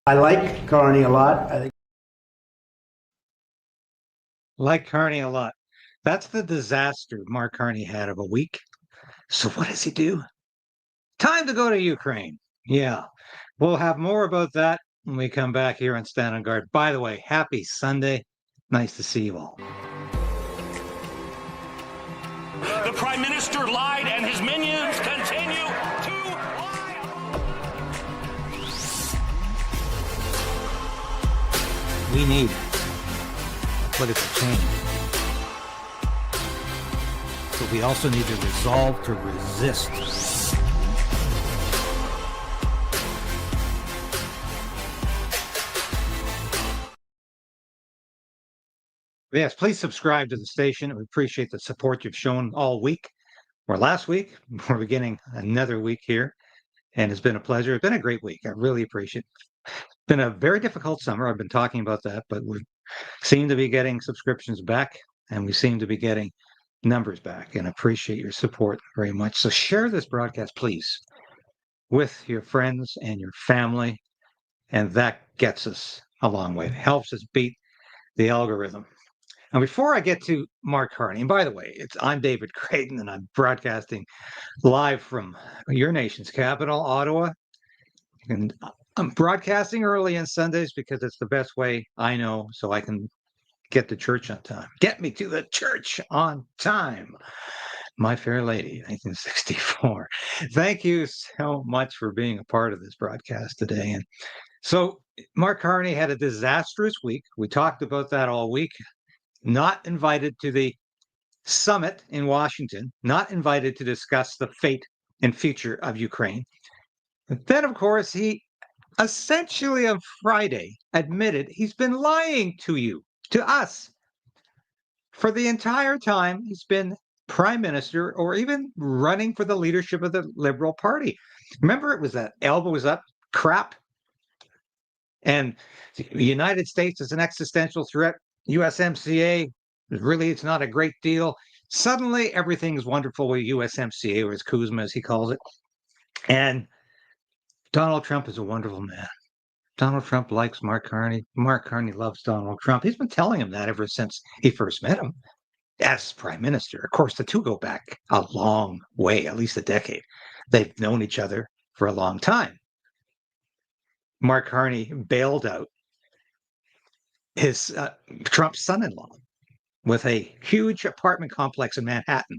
I like Carney a lot. I think Like Carney a lot. That's the disaster Mark Carney had of a week. So what does he do? Time to go to Ukraine. Yeah, we'll have more about that when we come back here on Stand on Guard. By the way, happy Sunday. Nice to see you all. The Prime Minister lied and his minions continue to lie. We need political change. But we also need to resolve to resist. Yes, please subscribe to the station. We appreciate the support you've shown all week or last week. We're beginning another week here, and it's been a pleasure. It's been a great week. I really appreciate it. It's been a very difficult summer. I've been talking about that, but we seem to be getting subscriptions back, and we seem to be getting numbers back, and appreciate your support very much. So share this broadcast, please, with your friends and your family, and that gets us a long way. It helps us beat the algorithm. Now, before I get to Mark Carney, and by the way, I'm David Krayden, and I'm broadcasting live from your nation's capital, Ottawa. And I'm broadcasting early on Sundays because it's the best way I know so I can get to church on time. Get me to the church on time. My Fair Lady, 1964. Thank you so much for being a part of this broadcast today. And so Mark Carney had a disastrous week. We talked about that all week. Not invited to the summit in Washington, not invited to discuss the fate and future of Ukraine. But then, of course, he essentially on Friday admitted he's been lying to you, to us, for the entire time he's been prime minister or even running for the leadership of the Liberal Party. Remember, it was that elbows up crap. And the United States is an existential threat. USMCA, really, it's not a great deal. Suddenly, everything's wonderful with USMCA, or as Kuzma, as he calls it. And Donald Trump is a wonderful man. Donald Trump likes Mark Carney. Mark Carney loves Donald Trump. He's been telling him that ever since he first met him as prime minister. Of course, the two go back a long way, at least a decade. They've known each other for a long time. Mark Carney bailed out his Trump's son-in-law with a huge apartment complex in Manhattan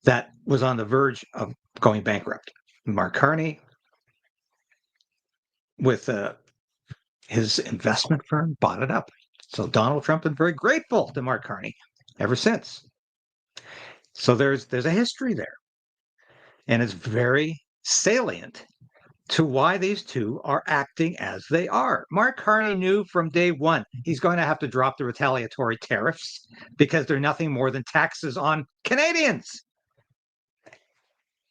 that was on the verge of going bankrupt. Mark Carney, with his investment firm, bought it up. So Donald Trump is very grateful to Mark Carney ever since. So there's a history there, and it's very salient to why these two are acting as they are. Mark Carney knew from day one he's going to have to drop the retaliatory tariffs because they're nothing more than taxes on Canadians.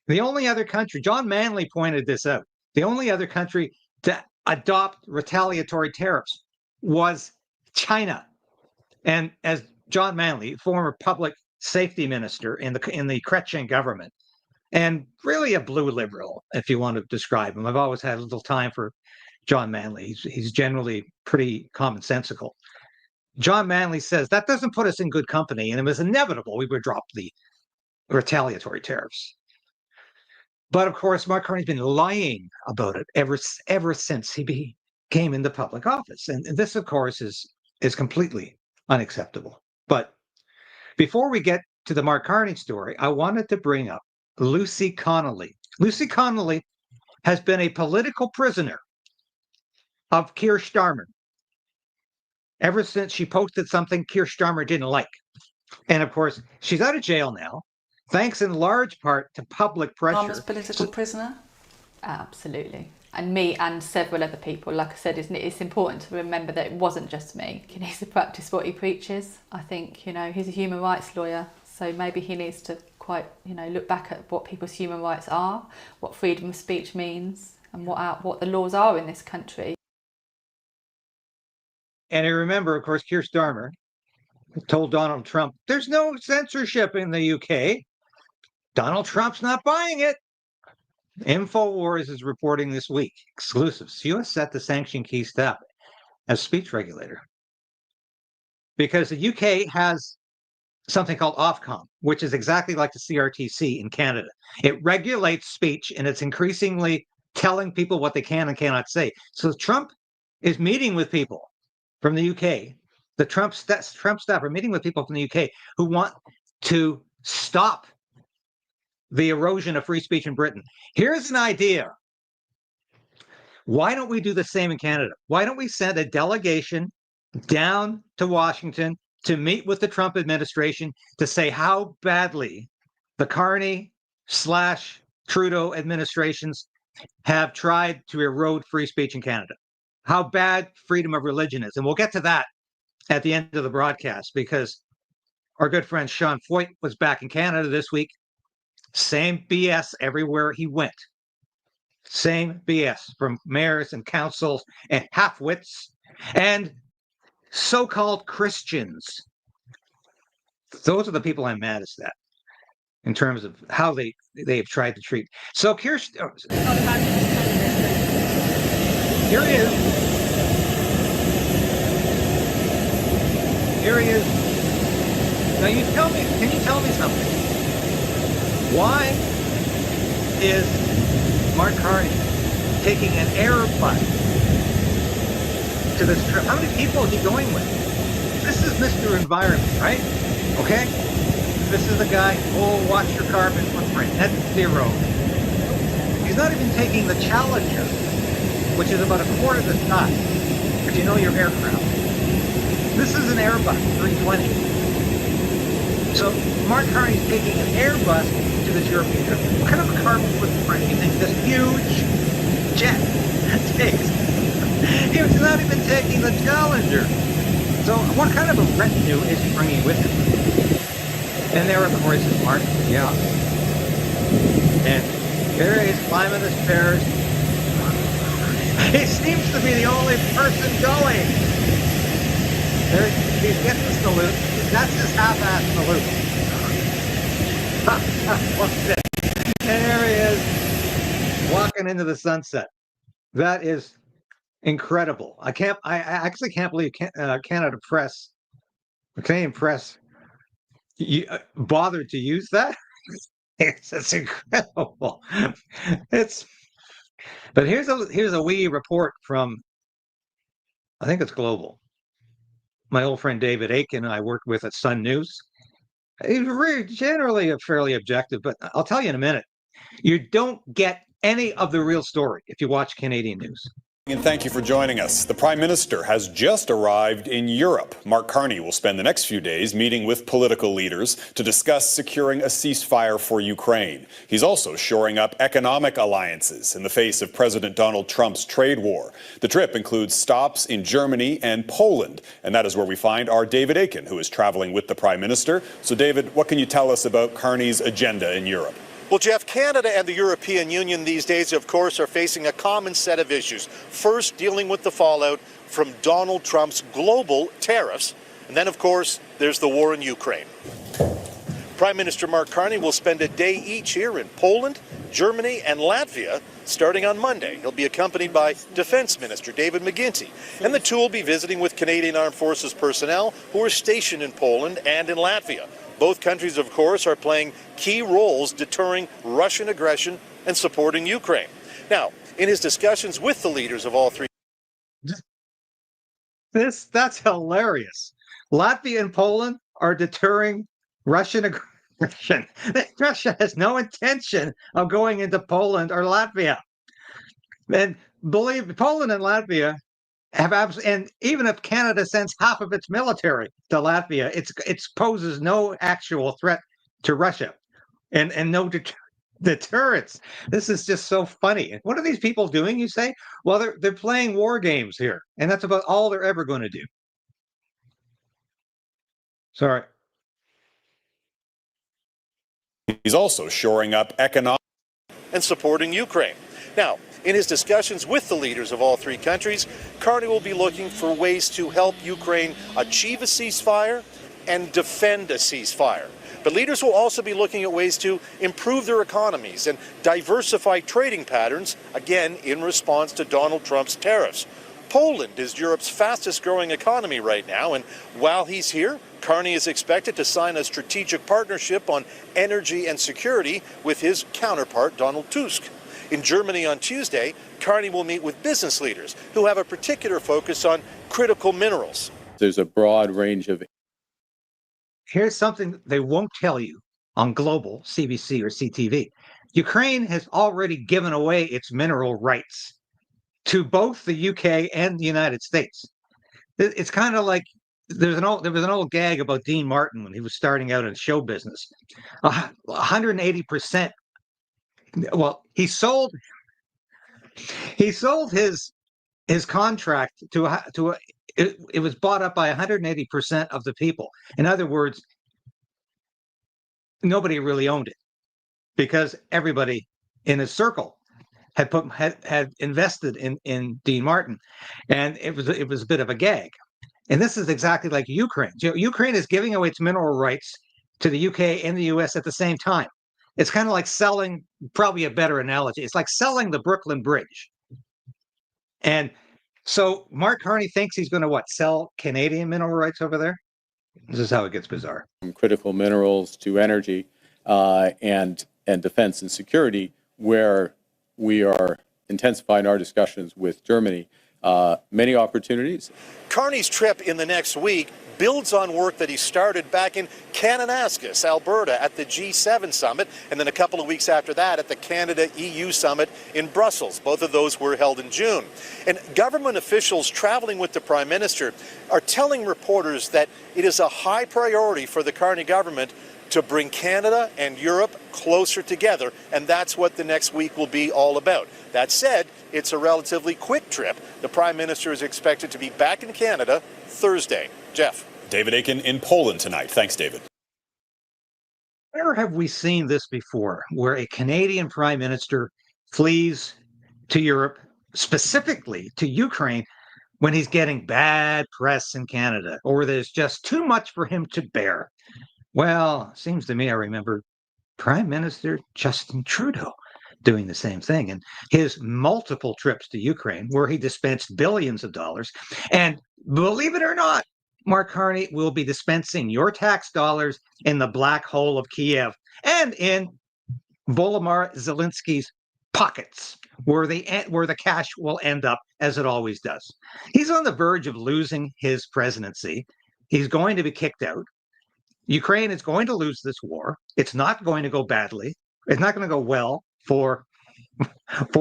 The only other country, John Manley pointed this out, the only other country to adopt retaliatory tariffs was China. And as John Manley, former public safety minister in the Krayden government, and really a blue liberal, if you want to describe him. I've always had a little time for John Manley. He's generally pretty commonsensical. John Manley says that doesn't put us in good company, and it was inevitable we would drop the retaliatory tariffs. But of course, Mark Carney's been lying about it ever since he came into public office, and this, of course, is completely unacceptable. But before we get to the Mark Carney story, I wanted to bring up Lucy Connolly. Lucy Connolly has been a political prisoner of Keir Starmer ever since she posted something Keir Starmer didn't like. And of course, she's out of jail now, thanks in large part to public pressure. Starmer's political prisoner? Absolutely. And me and several other people. Like I said, it's important to remember that it wasn't just me. He needs to practice what he preaches. I think, he's a human rights lawyer, so maybe he needs to look back at what people's human rights are, what freedom of speech means, and what the laws are in this country. And I remember, of course, Keir Starmer told Donald Trump, there's no censorship in the UK. Donald Trump's not buying it. InfoWars is reporting this week, exclusives, U.S. set to sanction key step as speech regulator. Because the UK has something called Ofcom, which is exactly like the CRTC in Canada. It regulates speech, and it's increasingly telling people what they can and cannot say. So Trump is meeting with people from the UK. The Trump staff are meeting with people from the UK who want to stop the erosion of free speech in Britain. Here's an idea. Why don't we do the same in Canada? Why don't we send a delegation down to Washington to meet with the Trump administration to say how badly the Carney/Trudeau administrations have tried to erode free speech in Canada, how bad freedom of religion is. And we'll get to that at the end of the broadcast, because our good friend Sean Feucht was back in Canada this week. Same BS everywhere he went. Same BS from mayors and councils and half-wits and so-called Christians. Those are the people I'm maddest at in terms of how they have tried to treat. So Kirsten, here he is. Here he is. Now can you tell me something? Why is Mark Carney taking an Airbus to this trip? How many people is he going with? This is Mr. Environment, right? Okay? This is the guy, watch your carbon footprint, net zero. He's not even taking the Challenger, which is about a quarter the size, if you know your aircraft. This is an Airbus 320. So Mark Carney's taking an Airbus to this European trip. What kind of a carbon footprint do you think this huge jet takes? He was not even taking the Challenger. So what kind of a retinue is he bringing with him? And there, of course, is Mark. Yeah. And here he is climbing the stairs. He seems to be the only person going. There, he's getting the salute. That's his half-ass salute. And there he is, walking into the sunset. That is incredible. I actually can't believe Canadian press bothered to use that. It's incredible. But here's a wee report from, I think it's Global. My old friend David Aiken, I worked with at Sun News. He's really generally fairly objective, but I'll tell you in a minute. You don't get any of the real story if you watch Canadian news. And thank you for joining us. The Prime Minister has just arrived in Europe. Mark Carney will spend the next few days meeting with political leaders to discuss securing a ceasefire for Ukraine. He's also shoring up economic alliances in the face of President Donald Trump's trade war. The trip includes stops in Germany and Poland, and that is where we find our David Aiken, who is traveling with the Prime Minister. So, David, what can you tell us about Carney's agenda in Europe? Well, Jeff, Canada and the European Union these days, of course, are facing a common set of issues. First, dealing with the fallout from Donald Trump's global tariffs. And then, of course, there's the war in Ukraine. Prime Minister Mark Carney will spend a day each here in Poland, Germany, and Latvia, starting on Monday. He'll be accompanied by Defense Minister David McGuinty. And the two will be visiting with Canadian Armed Forces personnel who are stationed in Poland and in Latvia. Both countries, of course, are playing key roles deterring Russian aggression and supporting Ukraine. Now, in his discussions with the leaders of all three... That's hilarious. Latvia and Poland are deterring Russian aggression. Russia has no intention of going into Poland or Latvia. And believe Poland and Latvia and even if Canada sends half of its military to Latvia, it poses no actual threat to Russia, and no deterrence. This is just so funny. What are these people doing? You say? Well, they're playing war games here, and that's about all they're ever going to do. Sorry. He's also shoring up economic and supporting Ukraine. Now, in his discussions with the leaders of all three countries, Carney will be looking for ways to help Ukraine achieve a ceasefire and defend a ceasefire. But leaders will also be looking at ways to improve their economies and diversify trading patterns, again, in response to Donald Trump's tariffs. Poland is Europe's fastest growing economy right now, and while he's here, Carney is expected to sign a strategic partnership on energy and security with his counterpart, Donald Tusk. In Germany on Tuesday, Carney will meet with business leaders who have a particular focus on critical minerals. There's a broad range of. Here's something they won't tell you on Global, CBC, or CTV. Ukraine has already given away its mineral rights to both the UK and the United States. It's kind of like there was an old gag about Dean Martin when he was starting out in show business. 180%. Well, he sold his contract it was bought up by 180% of the people. In other words, nobody really owned it because everybody in his circle had invested in Dean Martin, and it was a bit of a gag. And this is exactly like Ukraine. Ukraine is giving away its mineral rights to the UK and the US at the same time. It's kind of like selling, probably a better analogy, it's like selling the Brooklyn Bridge. And so Mark Carney thinks he's going to sell Canadian mineral rights over there? This is how it gets bizarre. From critical minerals to energy and defense and security, where we are intensifying our discussions with Germany. Many opportunities. Carney's trip in the next week builds on work that he started back in Kananaskis, Alberta, at the G7 summit, and then a couple of weeks after that at the Canada-EU summit in Brussels. Both of those were held in June. And government officials traveling with the Prime Minister are telling reporters that it is a high priority for the Carney government to bring Canada and Europe closer together, and that's what the next week will be all about. That said, it's a relatively quick trip. The Prime Minister is expected to be back in Canada Thursday. Jeff. David Aiken in Poland tonight. Thanks, David. Where have we seen this before, where a Canadian Prime Minister flees to Europe, specifically to Ukraine, when he's getting bad press in Canada, or there's just too much for him to bear? Well, seems to me I remember Prime Minister Justin Trudeau doing the same thing, and his multiple trips to Ukraine, where he dispensed billions of dollars. And believe it or not, Mark Carney will be dispensing your tax dollars in the black hole of Kyiv and in Volodymyr Zelensky's pockets, where the cash will end up, as it always does. He's on the verge of losing his presidency. He's going to be kicked out. Ukraine is going to lose this war. It's not going to go badly. It's not going to go well for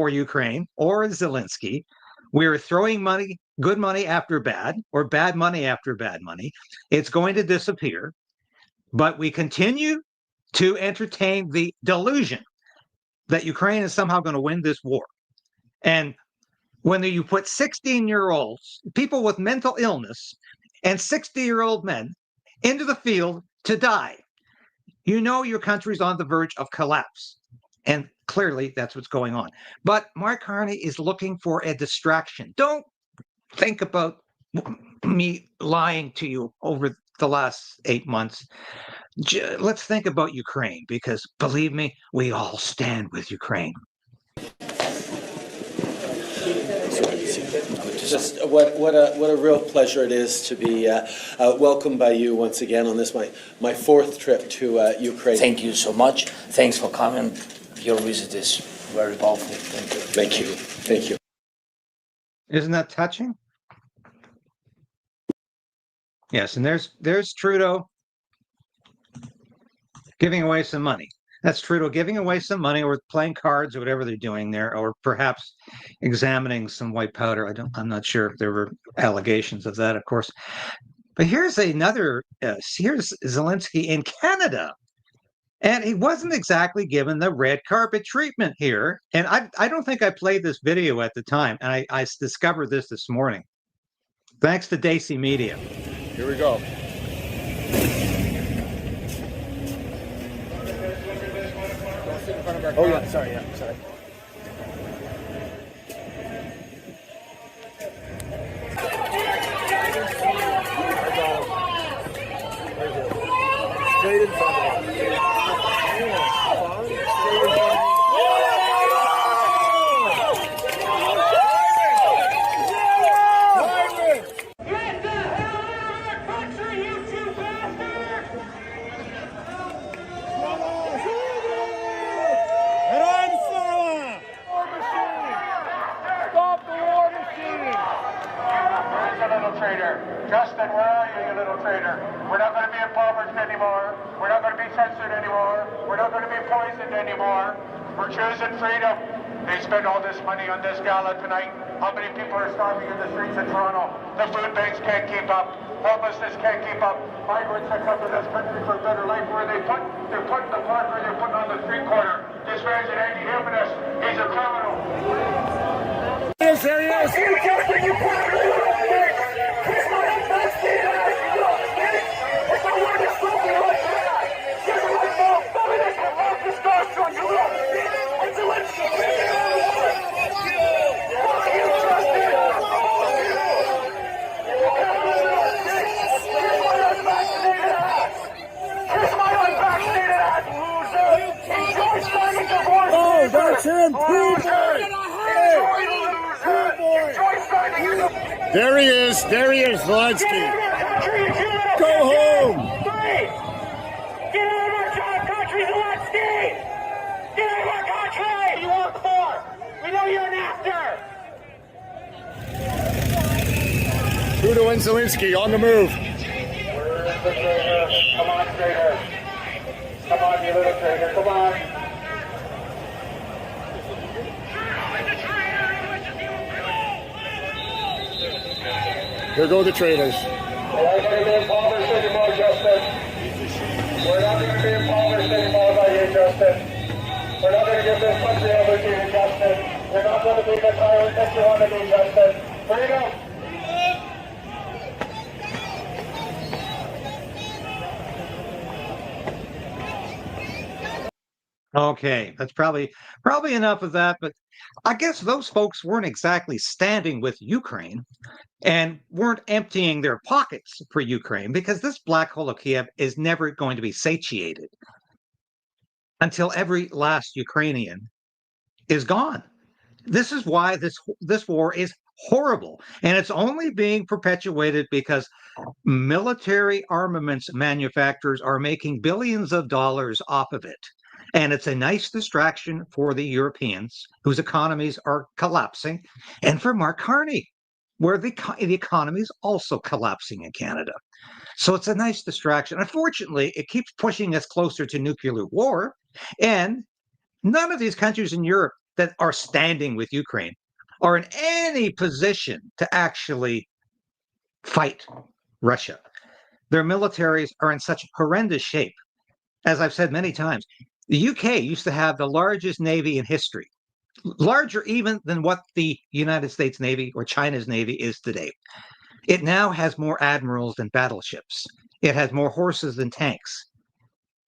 Ukraine or Zelensky. We're throwing money, good money after bad, or bad money after bad money. It's going to disappear. But we continue to entertain the delusion that Ukraine is somehow going to win this war. And when you put 16-year-olds, people with mental illness, and 60-year-old men into the field to die, you know your country's on the verge of collapse. And clearly that's what's going on. But Mark Carney is looking for a distraction. Don't think about me lying to you over the last 8 months. Let's think about Ukraine, because believe me, we all stand with Ukraine. Just what a real pleasure it is to be welcomed by you once again on this my fourth trip to Ukraine. Thank you so much. Thanks for coming. Your visit is very powerful. Thank you. Thank you. Thank you. Isn't that touching? Yes, and there's Trudeau giving away some money. That's Trudeau giving away some money, or playing cards, or whatever they're doing there, or perhaps examining some white powder. I'm not sure if there were allegations of that, of course. But here's another. Here's Zelensky in Canada, and he wasn't exactly given the red carpet treatment here. And I don't think I played this video at the time, and I discovered this morning, thanks to Daisy Media. Here we go. Oh, yeah, sorry, sorry. Straight in front of him. traitor. Justin, where are you, you little traitor? We're not going to be impoverished anymore. We're not going to be censored anymore. We're not going to be poisoned anymore. We're choosing freedom. They spend all this money on this gala tonight. How many people are starving in the streets of Toronto? The food banks can't keep up. Homelessness can't keep up. Migrants that come to this country for a better life, where they're putting the marker, they're putting on the street corner. This man's an anti-humanist. He's a criminal. Yes, there he is. Oh, that's him. There he is. There he is, Zelensky. Go home. Get out of our country, Zelensky! Get out of our country! You work for! We know you're an actor! Trudeau and Zelensky on the move. Where's the traitor? Come on, traitor. Come on, you little traitor. Come on. Here go the traitors. We're not going to be impoverished anymore, Justin. We're not going to be impoverished anymore by you, Justin. We're not going to give this country over to you, Justin. You're not going to be the tyrant that you want to be, Justin. Freedom! Okay, that's probably enough of that, but I guess those folks weren't exactly standing with Ukraine and weren't emptying their pockets for Ukraine, because this black hole of Kyiv is never going to be satiated until every last Ukrainian is gone. This is why this war is horrible, and it's only being perpetuated because military armaments manufacturers are making billions of dollars off of it. And it's a nice distraction for the Europeans, whose economies are collapsing, and for Mark Carney, where the economy is also collapsing in Canada. So it's a nice distraction. Unfortunately, it keeps pushing us closer to nuclear war, and none of these countries in Europe that are standing with Ukraine are in any position to actually fight Russia. Their militaries are in such horrendous shape. As I've said many times, the UK used to have the largest navy in history, larger even than what the United States Navy or China's Navy is today. It now has more admirals than battleships. It has more horses than tanks.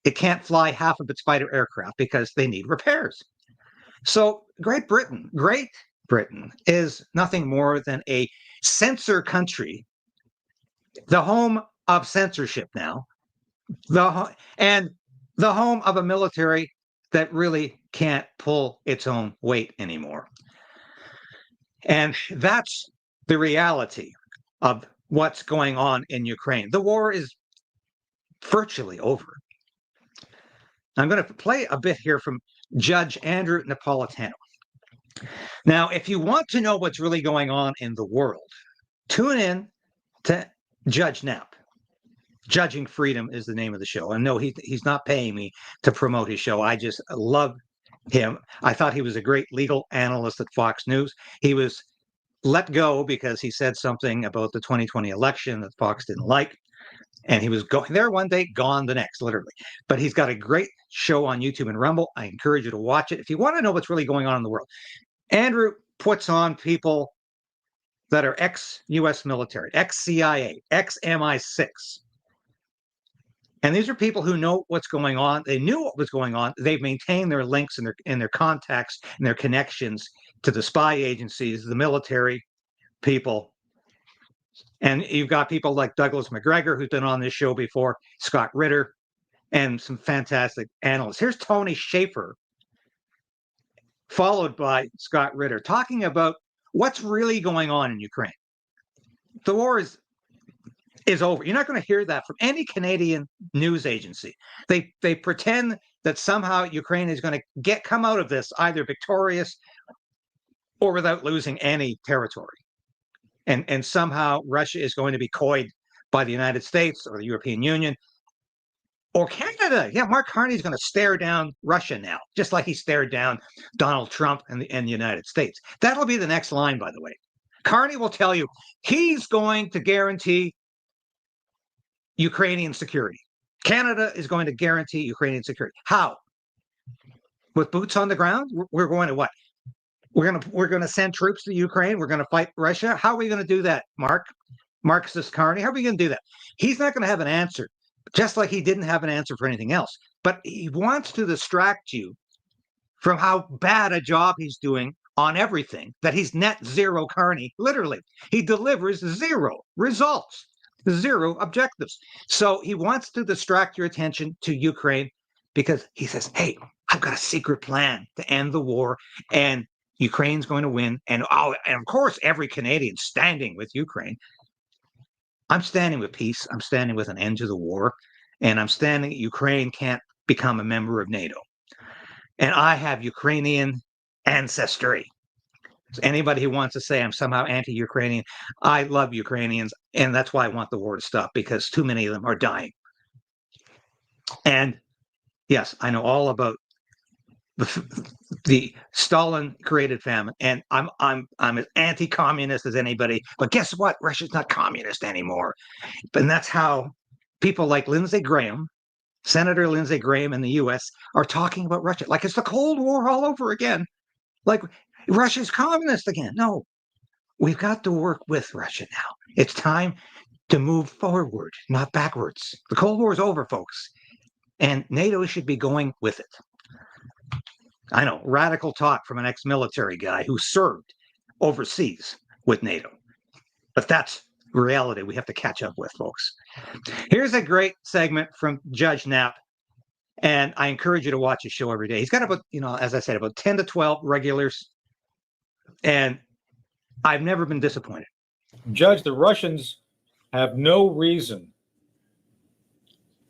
It can't fly half of its fighter aircraft because they need repairs. So Great Britain is nothing more than a censor country, the home of censorship now, and the home of a military that really can't pull its own weight anymore. And that's the reality of what's going on in Ukraine. The war is virtually over. I'm going to play a bit here from Judge Andrew Napolitano. Now, if you want to know what's really going on in the world, tune in to Judge Nap. Judging Freedom is the name of the show. And no, he's not paying me to promote his show. I just love him. I thought he was a great legal analyst at Fox News. He was let go because he said something about the 2020 election that Fox didn't like. And he was going there one day, gone the next, literally. But he's got a great show on YouTube and Rumble. I encourage you to watch it if you want to know what's really going on in the world. Andrew puts on people that are ex-US military, ex-CIA, ex-MI6. And these are people who know what's going on. They knew what was going on. They've maintained their links and their contacts and their connections to the spy agencies, the military people. And you've got people like Douglas McGregor, who's been on this show before, Scott Ritter, and some fantastic analysts. Here's Tony Schaefer, followed by Scott Ritter, talking about what's really going on in Ukraine. The war is over. You're not going to hear that from any Canadian news agency. They pretend that somehow Ukraine is going to come out of this either victorious or without losing any territory. and somehow Russia is going to be coyed by the United States or the European Union or Canada. Yeah, Mark Carney is going to stare down Russia now, just like he stared down Donald Trump and the United States. That'll be the next line, by the way. Carney will tell you he's going to guarantee Ukrainian security. Canada is going to guarantee Ukrainian security. How? With boots on the ground? We're going to what? We're going to send troops to Ukraine. We're going to fight Russia. How are we going to do that, Marxist Carney? How are we going to do that? He's not going to have an answer, just like he didn't have an answer for anything else. But he wants to distract you from how bad a job he's doing on everything, that he's net zero Carney. Literally, he delivers zero results, zero objectives. So he wants to distract your attention to Ukraine because he says, hey, I've got a secret plan to end the war and Ukraine's going to win. And of course, every Canadian standing with Ukraine. I'm standing with peace. I'm standing with an end to the war. And I'm standing, Ukraine can't become a member of NATO. And I have Ukrainian ancestry. So anybody who wants to say I'm somehow anti-Ukrainian, I love Ukrainians. And that's why I want the war to stop, because too many of them are dying. And yes, I know all about the Stalin created famine, and I'm as anti-communist as anybody. But guess what? Russia's not communist anymore. And that's how people like Lindsey Graham, Senator Lindsey Graham in the U.S., are talking about Russia like it's the Cold War all over again. Like Russia's communist again. No, we've got to work with Russia now. It's time to move forward, not backwards. The Cold War is over, folks, and NATO should be going with it. I know, radical talk from an ex-military guy who served overseas with NATO. But that's reality we have to catch up with, folks. Here's a great segment from Judge Knapp, and I encourage you to watch his show every day. He's got about, as I said, about 10 to 12 regulars, and I've never been disappointed. Judge, the Russians have no reason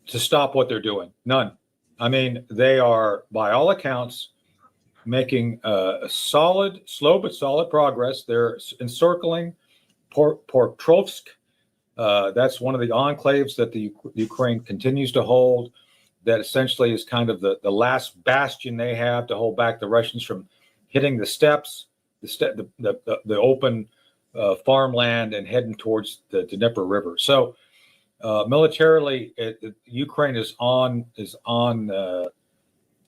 to stop what they're doing. None. I mean, they are, by all accounts, making solid, slow but solid progress. They're encircling Pokrovsk. That's one of the enclaves that the Ukraine continues to hold. That essentially is kind of the last bastion they have to hold back the Russians from hitting the steppes, the open farmland, and heading towards the Dnieper River. So militarily, Ukraine is on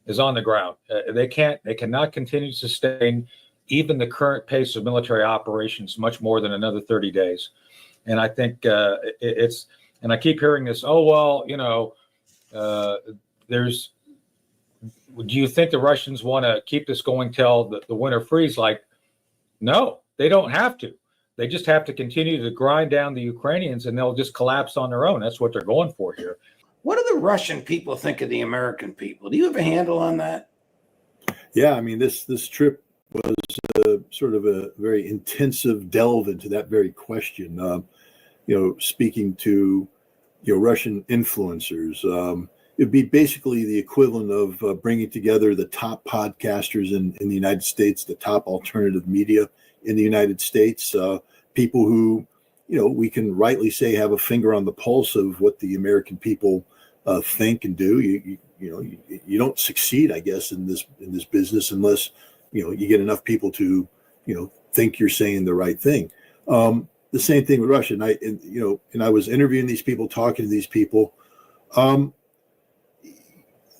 the ground. They cannot continue to sustain even the current pace of military operations much more than another 30 days. And I think and I keep hearing this, do you think the Russians want to keep this going till the winter freeze? Like, no, they don't have to. They just have to continue to grind down the Ukrainians and they'll just collapse on their own. That's what they're going for here. What do the Russian people think of the American people? Do you have a handle on that? Yeah, I mean, this trip was sort of a very intensive delve into that very question. Speaking to Russian influencers, it'd be basically the equivalent of bringing together the top podcasters in the United States, the top alternative media in the United States, people who we can rightly say have a finger on the pulse of what the American people think and do. You don't succeed, I guess, in this business unless you get enough people to think you're saying the right thing. The same thing with Russia. And I was interviewing these people, talking to these people.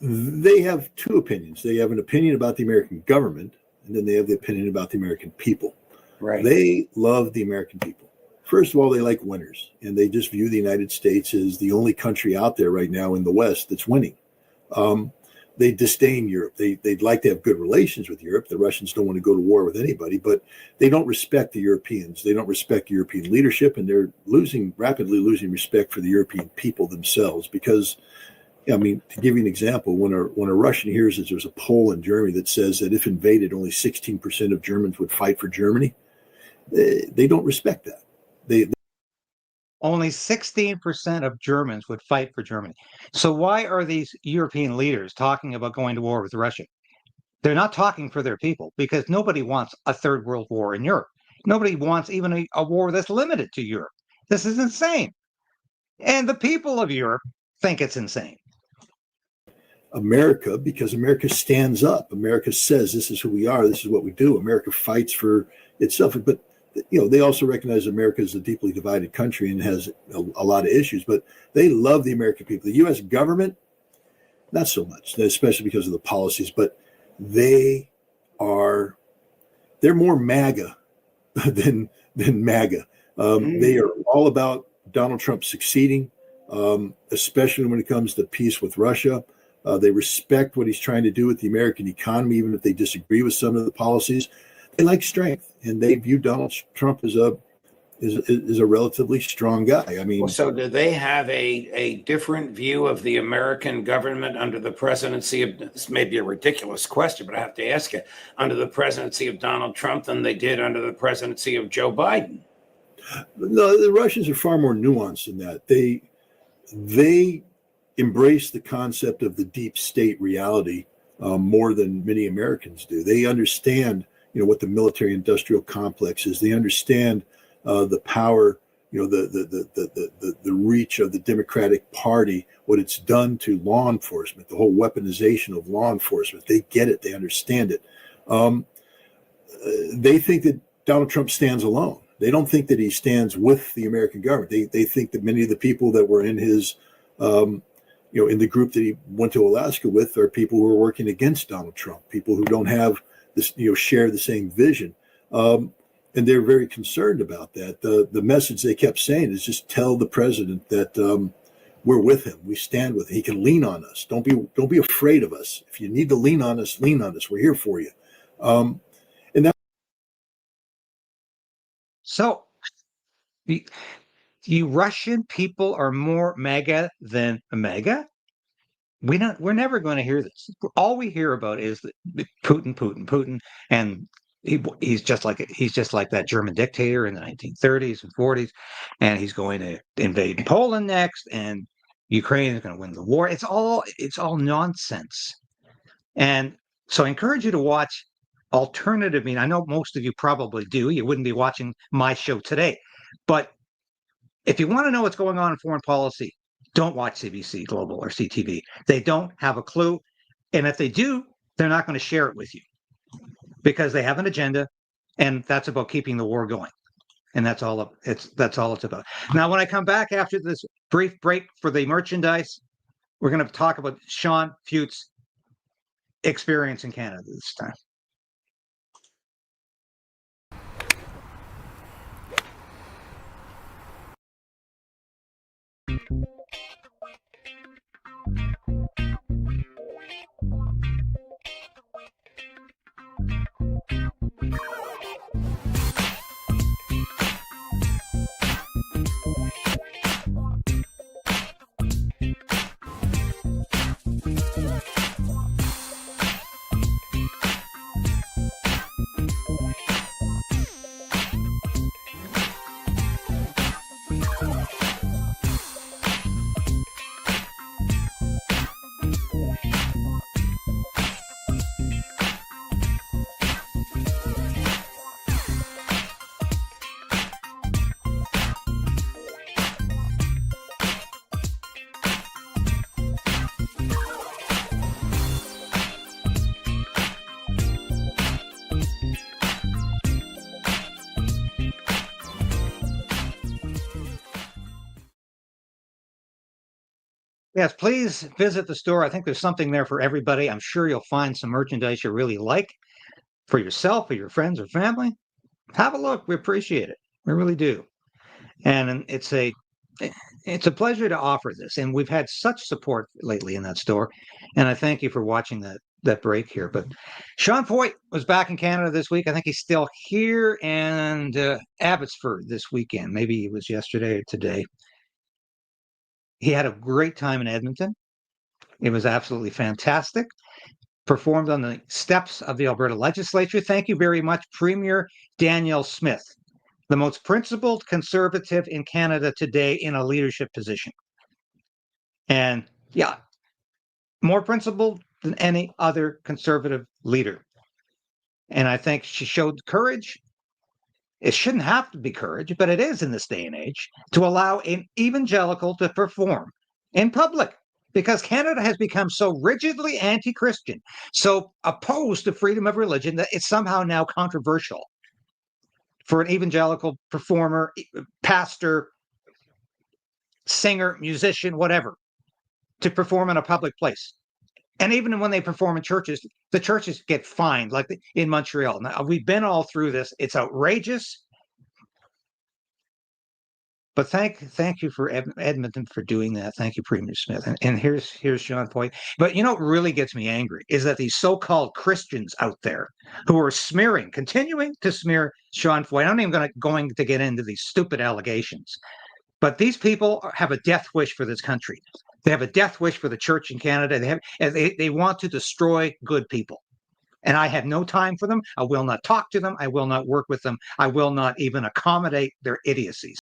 They have two opinions. They have an opinion about the American government, and then they have the opinion about the American people. Right. They love the American people. First of all, they like winners, and they just view the United States as the only country out there right now in the West that's winning. They disdain Europe. They'd like to have good relations with Europe. The Russians don't want to go to war with anybody, but they don't respect the Europeans. They don't respect European leadership, and they're rapidly losing respect for the European people themselves. Because, I mean, to give you an example, when a Russian hears that there's a poll in Germany that says that if invaded, only 16% of Germans would fight for Germany, they don't respect that. Only 16% of Germans would fight for Germany. So why are these European leaders talking about going to war with Russia? They're not talking for their people, because nobody wants a third world war in Europe. Nobody wants even a war that's limited to Europe. This is insane. And the people of Europe think it's insane. America, because America stands up. America says this is who we are. This is what we do. America fights for itself. But they also recognize America is a deeply divided country and has a lot of issues. But they love the American people. The U.S. government, not so much, especially because of the policies. But they're more MAGA than MAGA. They are all about Donald Trump succeeding, especially when it comes to peace with Russia. They respect what he's trying to do with the American economy, even if they disagree with some of the policies. They like strength, and they view Donald Trump as a relatively strong guy. I mean, so do they have a different view of the American government under the presidency of, this may be a ridiculous question, but I have to ask it, under the presidency of Donald Trump than they did under the presidency of Joe Biden? No, the Russians are far more nuanced in that. They embrace the concept of the deep state reality more than many Americans do. They understand, what the military-industrial complex is. They understand the power, the reach of the Democratic Party, what it's done to law enforcement, the whole weaponization of law enforcement. They get it. They understand it. They think that Donald Trump stands alone. They don't think that he stands with the American government. They think that many of the people that were in his in the group that he went to Alaska with are people who are working against Donald Trump, people who don't have this, share the same vision. And they're very concerned about that. The message they kept saying is just tell the president that we're with him. We stand with him. He can lean on us. Don't be afraid of us. If you need to lean on us, lean on us. We're here for you. So you Russian people are more MAGA than MAGA? We're never going to hear this. All we hear about is Putin, and he's just like that German dictator in the 1930s and 40s, and he's going to invade Poland next, and Ukraine is going to win the war. It's all nonsense. And so I encourage you to watch alternative media. I know most of you probably do. You wouldn't be watching my show today. But if you want to know what's going on in foreign policy, don't watch CBC Global or CTV. They don't have a clue. And if they do, they're not going to share it with you because they have an agenda, and that's about keeping the war going. And that's all it's about. Now, when I come back after this brief break for the merchandise, we're going to talk about Sean Feucht's experience in Canada this time. Yes, please visit the store. I think there's something there for everybody. I'm sure you'll find some merchandise you really like for yourself or your friends or family. Have a look. We appreciate it. We really do. And it's a pleasure to offer this. And we've had such support lately in that store. And I thank you for watching that break here. But Sean Feucht was back in Canada this week. I think he's still here and Abbotsford this weekend. Maybe it was yesterday or today. He had a great time in Edmonton. It was absolutely fantastic. Performed on the steps of the Alberta Legislature. Thank you very much, Premier Danielle Smith, the most principled conservative in Canada today in a leadership position. And yeah, more principled than any other conservative leader. And I think she showed courage it shouldn't have to be courage, but it is in this day and age, to allow an evangelical to perform in public, because Canada has become so rigidly anti-Christian, so opposed to freedom of religion, that it's somehow now controversial for an evangelical performer, pastor, singer, musician, whatever, to perform in a public place. And even when they perform in churches, the churches get fined, like in Montreal. Now, we've been all through this. It's outrageous. But thank you for Edmonton for doing that. Thank you, Premier Smith. And here's Sean Feucht. But you know what really gets me angry is that these so-called Christians out there who are continuing to smear Sean Feucht. I'm not even going to get into these stupid allegations. But these people have a death wish for this country. They have a death wish for the church in Canada. They want to destroy good people. And I have no time for them. I will not talk to them. I will not work with them. I will not even accommodate their idiocies.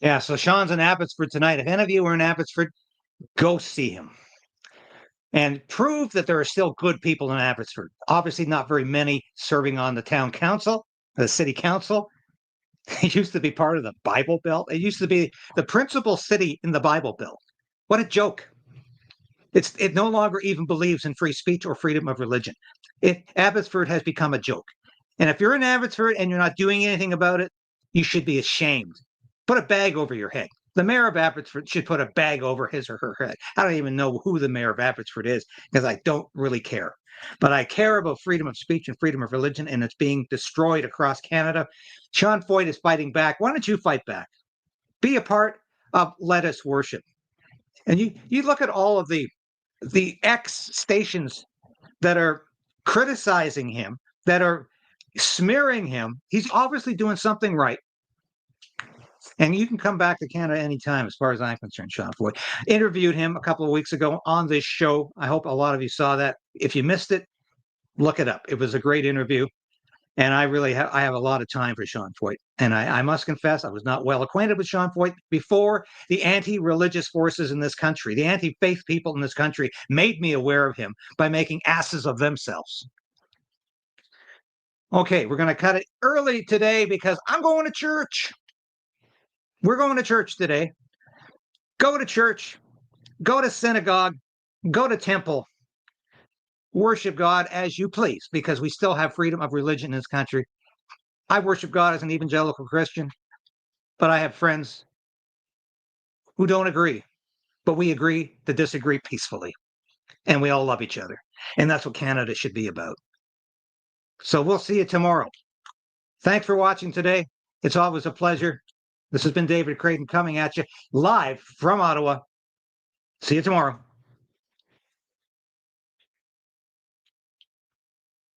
Yeah, so Sean's in Abbotsford tonight. If any of you are in Abbotsford, go see him and prove that there are still good people in Abbotsford. Obviously, not very many serving on the town council, the city council. It used to be part of the Bible Belt. It used to be the principal city in the Bible Belt. What a joke. It no longer even believes in free speech or freedom of religion. Abbotsford has become a joke. And if you're in Abbotsford and you're not doing anything about it, you should be ashamed. Put a bag over your head. The mayor of Abbotsford should put a bag over his or her head. I don't even know who the mayor of Abbotsford is because I don't really care. But I care about freedom of speech and freedom of religion, and it's being destroyed across Canada. Sean Feucht is fighting back. Why don't you fight back? Be a part of Let Us Worship. And you look at all of the X stations that are criticizing him, that are smearing him. He's obviously doing something right. And you can come back to Canada anytime, as far as I'm concerned, Sean Feucht. Interviewed him a couple of weeks ago on this show. I hope a lot of you saw that. If you missed it, look it up. It was a great interview. And I really have a lot of time for Sean Feucht. And I must confess, I was not well acquainted with Sean Feucht before the anti-religious forces in this country, the anti-faith people in this country made me aware of him by making asses of themselves. Okay, we're going to cut it early today because I'm going to church. We're going to church today. Go to church, go to synagogue, go to temple, worship God as you please, because we still have freedom of religion in this country. I worship God as an evangelical Christian, but I have friends who don't agree, but we agree to disagree peacefully, and we all love each other. And that's what Canada should be about. So we'll see you tomorrow. Thanks for watching today. It's always a pleasure. This has been David Krayden coming at you live from Ottawa. See you tomorrow.